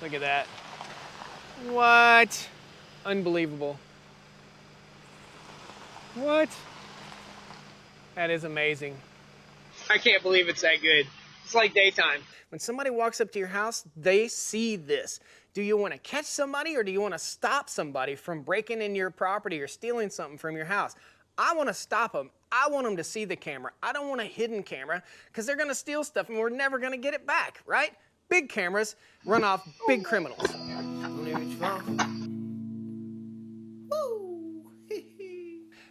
Look at that. What? Unbelievable. What? That is amazing. I can't believe it's that good. It's like daytime. When somebody walks up to your house, they see this. Do you want to catch somebody or do you want to stop somebody from breaking in your property or stealing something from your house? I want to stop them. I want them to see the camera. I don't want a hidden camera because they're going to steal stuff and we're never going to get it back, right? Big cameras run off big criminals.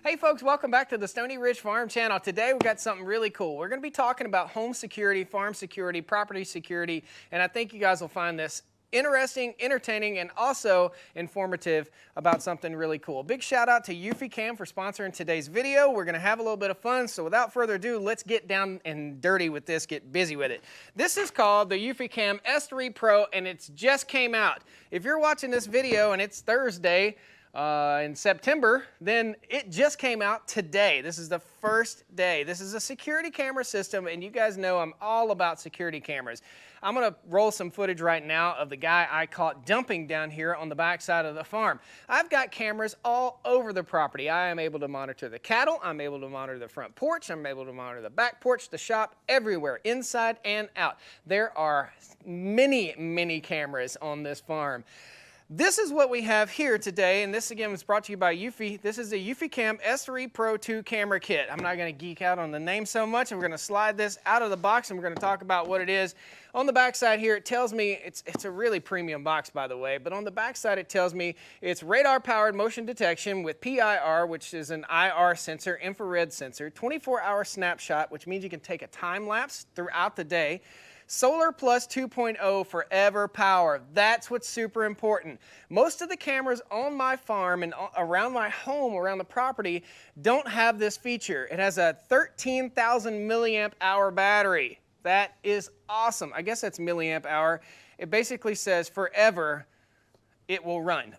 Hey folks, welcome back to the Stony Ridge Farm channel. Today we've got something really cool. We're going to be talking about home security, farm security, property security, and I think you guys will find this interesting, entertaining, and also informative about something really cool. Big shout out to Eufy for sponsoring today's video. We're going to have a little bit of fun, so without further ado, let's get down and dirty with this, get busy with it. This is called the Eufy S3 Pro, and it's just came out. If you're watching this video and it's Thursday, in September, then it just came out today. This is the first day. This is a security camera system, and you guys know I'm all about security cameras. I'm going to roll some footage right now of the guy I caught dumping down here on the backside of the farm. I've got cameras all over the property. I am able to monitor the cattle. I'm able to monitor the front porch. I'm able to monitor the back porch, the shop, everywhere, inside and out. There are many, many cameras on this farm. This is what we have here today, and this again was brought to you by Eufy. This is the Eufy S3 Pro 2 camera kit. I'm not going to geek out on the name so much, and we're going to slide this out of the box, and we're going to talk about what it is. On the back side here, it tells me, it's a really premium box, by the way, but on the back side it tells me it's radar-powered motion detection with PIR, which is an IR sensor, infrared sensor, 24-hour snapshot, which means you can take a time lapse throughout the day. Solar Plus 2.0 forever power. That's what's super important. Most of the cameras on my farm and around my home, around the property, don't have this feature. It has a 13,000 milliamp hour battery. That is awesome. I guess that's milliamp hour. It basically says forever it will run.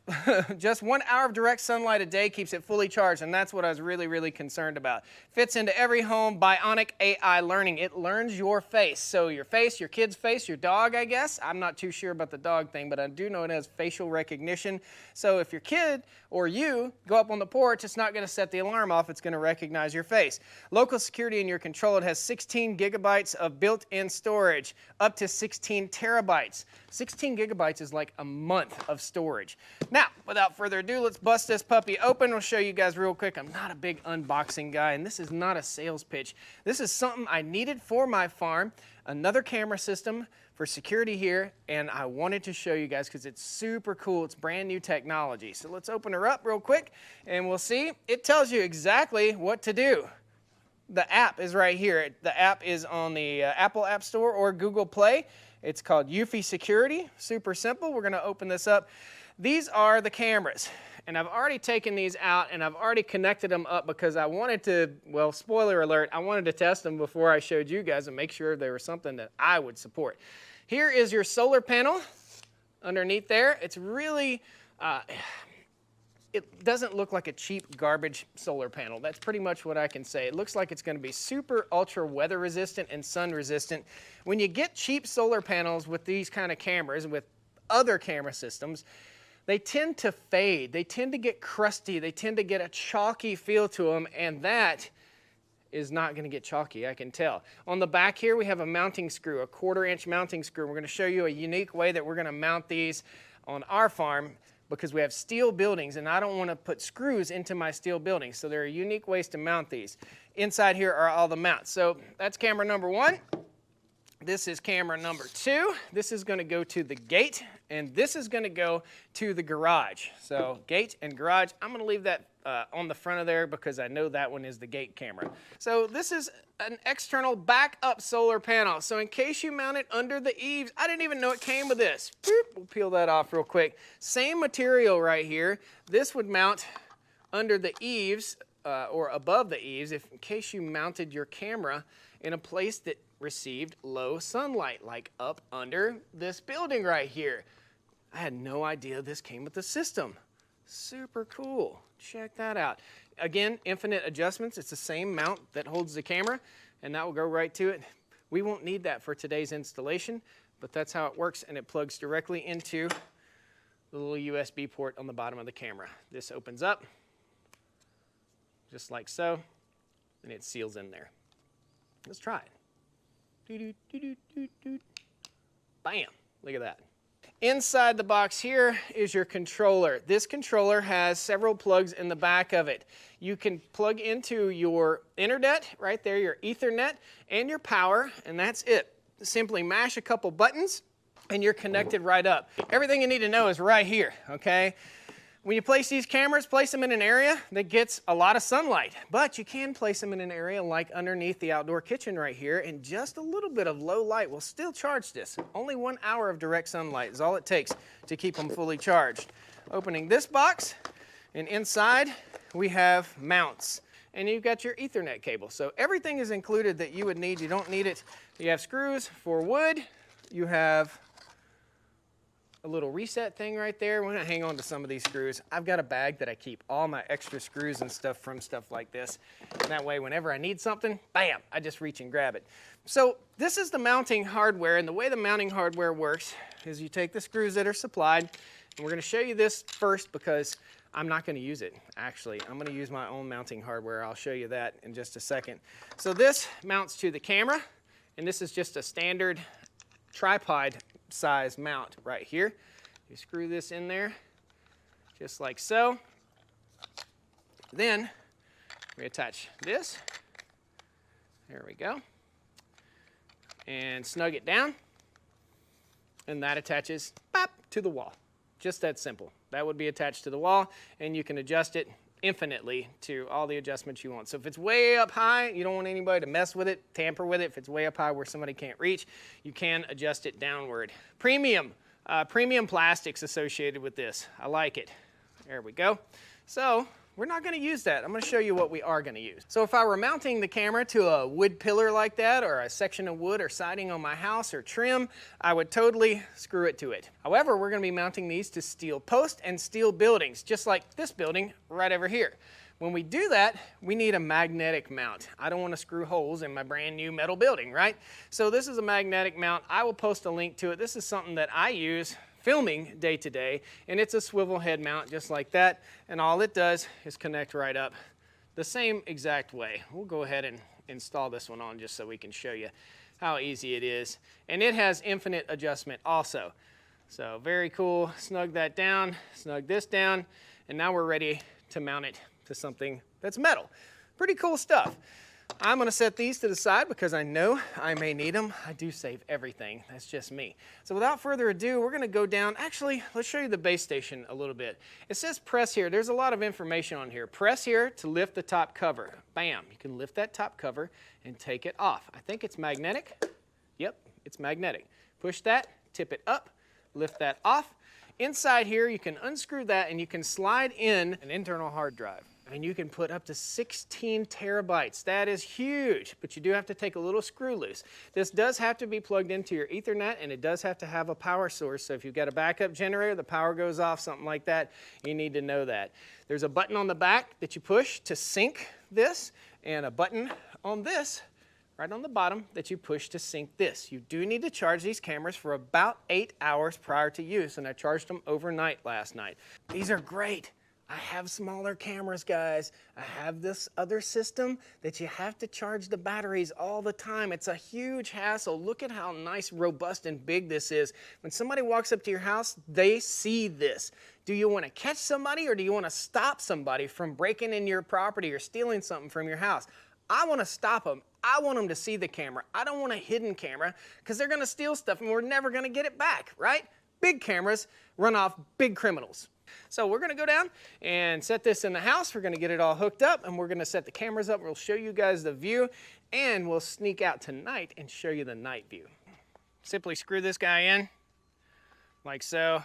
Just 1 hour of direct sunlight a day keeps it fully charged, and that's what I was really, really concerned about. Fits into every home, bionic AI learning. It learns your face. So your face, your kid's face, your dog, I guess. I'm not too sure about the dog thing, but I do know it has facial recognition. So if your kid or you go up on the porch, it's not going to set the alarm off. It's going to recognize your face. Local security in your control. It has 16 gigabytes of built-in storage, up to 16 terabytes. 16 gigabytes is like a month of storage. Now, without further ado, let's bust this puppy open. I'll show you guys real quick. I'm not a big unboxing guy, and this is not a sales pitch. This is something I needed for my farm, another camera system for security here, and I wanted to show you guys because it's super cool. It's brand new technology. So let's open her up real quick, and we'll see. It tells you exactly what to do. The app is right here. The app is on the Apple App Store or Google Play. It's called Eufy Security. Super simple. We're going to open this up. These are the cameras, and I've already taken these out, and I've already connected them up because I wanted to, well, spoiler alert, I wanted to test them before I showed you guys and make sure they were something that I would support. Here is your solar panel underneath there. It's really, it doesn't look like a cheap garbage solar panel. That's pretty much what I can say. It looks like it's going to be super ultra weather resistant and sun resistant. When you get cheap solar panels with these kind of cameras, with other camera systems, they tend to fade. They tend to get crusty. They tend to get a chalky feel to them, and that is not going to get chalky, I can tell. On the back here, we have a mounting screw, a 1/4-inch mounting screw. We're going to show you a unique way that we're going to mount these on our farm because we have steel buildings, and I don't want to put screws into my steel buildings, so there are unique ways to mount these. Inside here are all the mounts. So that's camera number 1. This is camera number 2. This is going to go to the gate, and this is going to go to the garage. So gate and garage, I'm going to leave that on the front of there because I know that one is the gate camera. So this is an external backup solar panel. So in case you mount it under the eaves, I didn't even know it came with this. We'll peel that off real quick. Same material right here. This would mount under the eaves or above the eaves in case you mounted your camera in a place that received low sunlight, like up under this building right here. I had no idea this came with the system. Super cool. Check that out. Again, infinite adjustments. It's the same mount that holds the camera, and that will go right to it. We won't need that for today's installation, but that's how it works, and it plugs directly into the little USB port on the bottom of the camera. This opens up, just like so, and it seals in there. Let's try it. Bam, look at that. Inside the box here is your controller. This controller has several plugs in the back of it. You can plug into your internet right there, your Ethernet, and your power, and that's it. Simply mash a couple buttons and you're connected right up. Everything you need to know is right here, okay? When you place these cameras, place them in an area that gets a lot of sunlight, but you can place them in an area like underneath the outdoor kitchen right here, and just a little bit of low light will still charge this. Only 1 hour of direct sunlight is all it takes to keep them fully charged. Opening this box, and inside we have mounts, and you've got your Ethernet cable. So everything is included that you would need. You don't need it. You have screws for wood. You have a little reset thing right there. We're gonna hang on to some of these screws. I've got a bag that I keep all my extra screws and stuff from stuff like this. And that way, whenever I need something, bam, I just reach and grab it. So this is the mounting hardware, and the way the mounting hardware works is you take the screws that are supplied, and we're gonna show you this first because I'm not gonna use it, actually. I'm gonna use my own mounting hardware. I'll show you that in just a second. So this mounts to the camera, and this is just a standard tripod size mount right here. You screw this in there just like so. Then we attach this. There we go. And snug it down. And that attaches pop, to the wall. Just that simple. That would be attached to the wall, and you can adjust it infinitely to all the adjustments you want. So if it's way up high, you don't want anybody to mess with it, tamper with it. If it's way up high where somebody can't reach, you can adjust it downward. Premium plastics associated with this. I like it. There we go. So we're not going to use that. I'm going to show you what we are going to use. So if I were mounting the camera to a wood pillar like that, or a section of wood or siding on my house or trim, I would totally screw it to it. However, we're going to be mounting these to steel posts and steel buildings, just like this building right over here. When we do that, we need a magnetic mount. I don't want to screw holes in my brand new metal building, right? So this is a magnetic mount. I will post a link to it. This is something that I use filming day to day, and it's a swivel head mount just like that, and all it does is connect right up the same exact way. We'll go ahead and install this one on just so we can show you how easy it is, and it has infinite adjustment also. So very cool. Snug that down, snug this down, and now we're ready to mount it to something that's metal. Pretty cool stuff. I'm going to set these to the side because I know I may need them. I do save everything. That's just me. So without further ado, we're going to go down. Actually, let's show you the base station a little bit. It says press here. There's a lot of information on here. Press here to lift the top cover. Bam. You can lift that top cover and take it off. I think it's magnetic. Yep, it's magnetic. Push that, tip it up, lift that off. Inside here, you can unscrew that and you can slide in an internal hard drive. And you can put up to 16 terabytes. That is huge, but you do have to take a little screw loose. This does have to be plugged into your Ethernet, and it does have to have a power source. So if you've got a backup generator, the power goes off, something like that, you need to know that. There's a button on the back that you push to sync this, and a button on this, right on the bottom, that you push to sync this. You do need to charge these cameras for about 8 hours prior to use, and I charged them overnight last night. These are great. I have smaller cameras, guys. I have this other system that you have to charge the batteries all the time. It's a huge hassle. Look at how nice, robust, and big this is. When somebody walks up to your house, they see this. Do you want to catch somebody, or do you want to stop somebody from breaking in your property or stealing something from your house? I want to stop them. I want them to see the camera. I don't want a hidden camera because they're going to steal stuff and we're never going to get it back, right? Big cameras run off big criminals. So we're going to go down and set this in the house. We're going to get it all hooked up, and we're going to set the cameras up. We'll show you guys the view, and we'll sneak out tonight and show you the night view. Simply screw this guy in like so.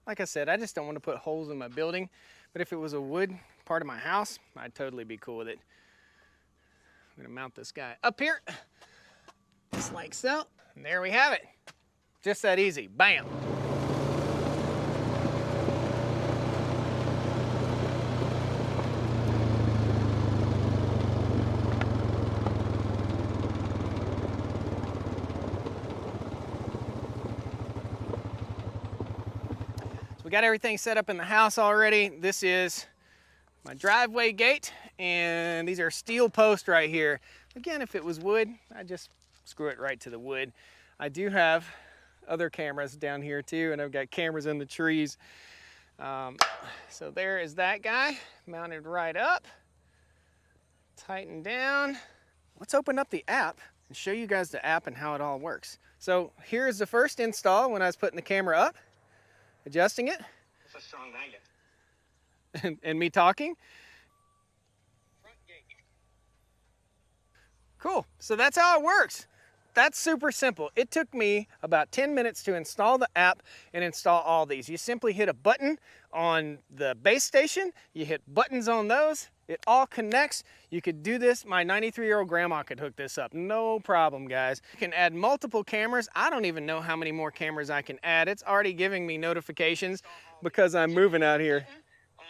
Like I said, I just don't want to put holes in my building, but if it was a wood part of my house, I'd totally be cool with it. I'm going to mount this guy up here, just like so, and there we have it. Just that easy. Bam. We got everything set up in the house already. This is my driveway gate, and these are steel posts right here. Again, if it was wood, I'd just screw it right to the wood. I do have other cameras down here too, and I've got cameras in the trees. So there is that guy, mounted right up. Tighten down. Let's open up the app and show you guys the app and how it all works. So here's the first install when I was putting the camera up, adjusting it. It's a strong magnet. And me talking. Front gate. Cool, so that's how it works. That's super simple. It took me about 10 minutes to install the app and install all these. You simply hit a button on the base station, you hit buttons on those, it all connects. You could do this, my 93-year-old grandma could hook this up, no problem, guys. You can add multiple cameras. I don't even know how many more cameras I can add. It's already giving me notifications because I'm moving out here. On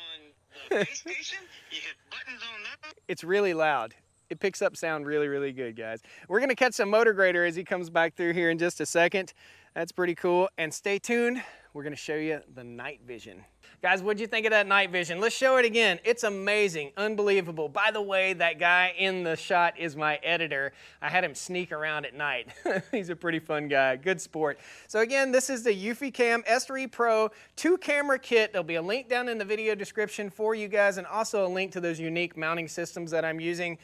the base station, you hit buttons on that. It's really loud. It picks up sound really, really good, guys. We're gonna catch some motor grader as he comes back through here in just a second. That's pretty cool. And stay tuned, we're gonna show you the night vision. Guys, what'd you think of that night vision? Let's show it again. It's amazing, unbelievable. By the way, that guy in the shot is my editor. I had him sneak around at night. He's a pretty fun guy, good sport. So again, this is the Eufy Cam S3 Pro 2-camera kit. There'll be a link down in the video description for you guys, and also a link to those unique mounting systems that I'm using.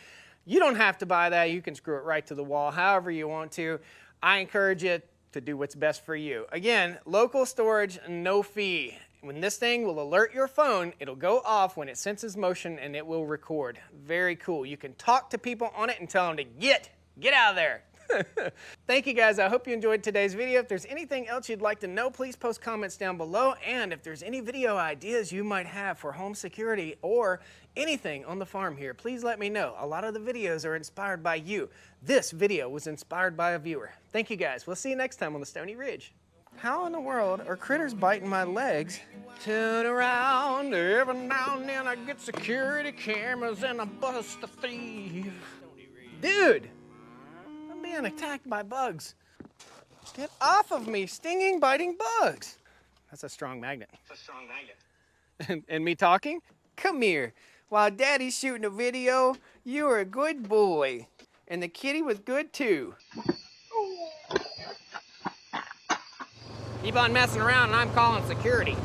You don't have to buy that. You can screw it right to the wall however you want to. I encourage you to do what's best for you. Again, local storage, no fee. When this thing will alert your phone, it'll go off when it senses motion and it will record. Very cool. You can talk to people on it and tell them to get out of there. Thank you, guys. I hope you enjoyed today's video. If there's anything else you'd like to know, please post comments down below. And if there's any video ideas you might have for home security or anything on the farm here, please let me know. A lot of the videos are inspired by you. This video was inspired by a viewer. Thank you, guys. We'll see you next time on the Stony Ridge. How in the world are critters biting my legs? Turn around, every now and then I get security cameras and I bust a thief. Dude! Being attacked by bugs. Get off of me, stinging, biting bugs. That's a strong magnet. It's a strong magnet. And me talking? Come here. While Daddy's shooting a video, you are a good boy. And the kitty was good too. Keep on messing around and I'm calling security.